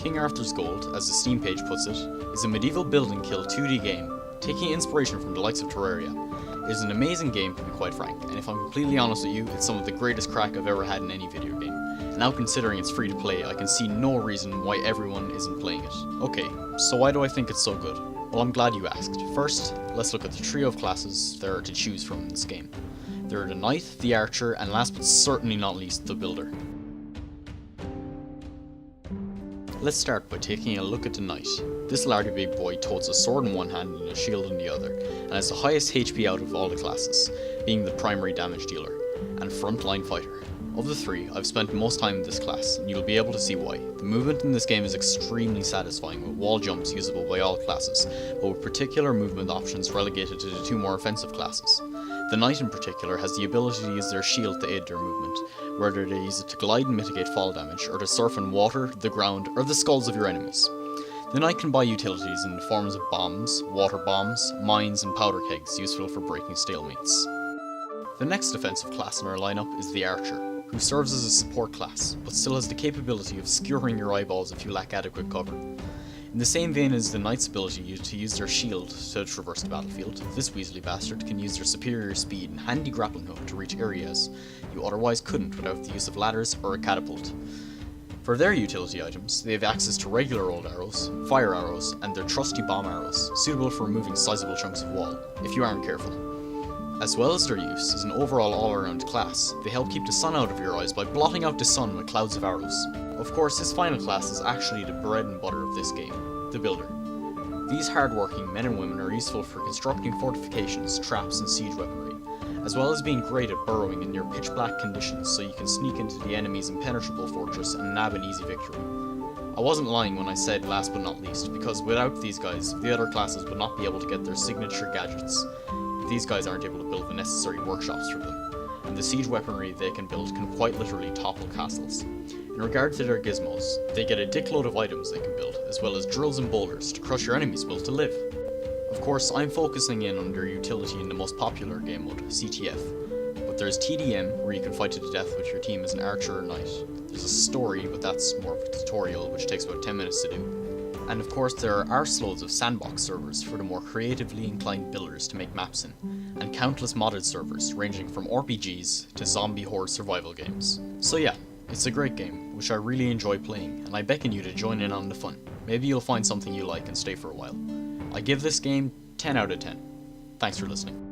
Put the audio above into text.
King Arthur's Gold, as the Steam page puts it, is a medieval build and kill 2D game, taking inspiration from the likes of Terraria. It is an amazing game, to be quite frank, and if I'm completely honest with you, it's some of the greatest crack I've ever had in any video game. And now considering it's free to play, I can see no reason why everyone isn't playing it. Okay, so why do I think it's so good? Well, I'm glad you asked. First, let's look at the trio of classes there are to choose from in this game. There are the Knight, the Archer, and last but certainly not least, the Builder. Let's start by taking a look at the Knight. This lardy big boy totes a sword in one hand and a shield in the other, and has the highest HP out of all the classes, being the primary damage dealer, and frontline fighter. Of the three, I've spent most time in this class, and you'll be able to see why. The movement in this game is extremely satisfying, with wall jumps usable by all classes, but with particular movement options relegated to the two more offensive classes. The Knight in particular has the ability to use their shield to aid their movement, whether they use it to glide and mitigate fall damage, or to surf on water, the ground, or the skulls of your enemies. The Knight can buy utilities in the forms of bombs, water bombs, mines, and powder kegs useful for breaking stalemates. The next defensive class in our lineup is the Archer, who serves as a support class, but still has the capability of skewering your eyeballs if you lack adequate cover. In the same vein as the Knight's ability to use their shield to traverse the battlefield, this weaselly bastard can use their superior speed and handy grappling hook to reach areas you otherwise couldn't without the use of ladders or a catapult. For their utility items, they have access to regular old arrows, fire arrows, and their trusty bomb arrows, suitable for removing sizable chunks of wall, if you aren't careful. As well as their use as an overall all-around class, they help keep the sun out of your eyes by blotting out the sun with clouds of arrows. Of course, this final class is actually the bread and butter of this game, the Builder. These hard-working men and women are useful for constructing fortifications, traps, and siege weaponry, as well as being great at burrowing in near pitch-black conditions so you can sneak into the enemy's impenetrable fortress and nab an easy victory. I wasn't lying when I said last but not least, because without these guys, the other classes would not be able to get their signature gadgets. These guys aren't able to build the necessary workshops for them, and the siege weaponry they can build can quite literally topple castles. In regard to their gizmos, they get a dickload of items they can build, as well as drills and boulders to crush your enemy's will to live. Of course, I'm focusing in on their utility in the most popular game mode, CTF, but there's TDM, where you can fight to the death with your team as an archer or knight. There's a story, but that's more of a tutorial, which takes about 10 minutes to do. And of course there are arseloads of sandbox servers for the more creatively inclined builders to make maps in, and countless modded servers ranging from RPGs to zombie horde survival games. So yeah, it's a great game, which I really enjoy playing, and I beckon you to join in on the fun. Maybe you'll find something you like and stay for a while. I give this game 10 out of 10. Thanks for listening.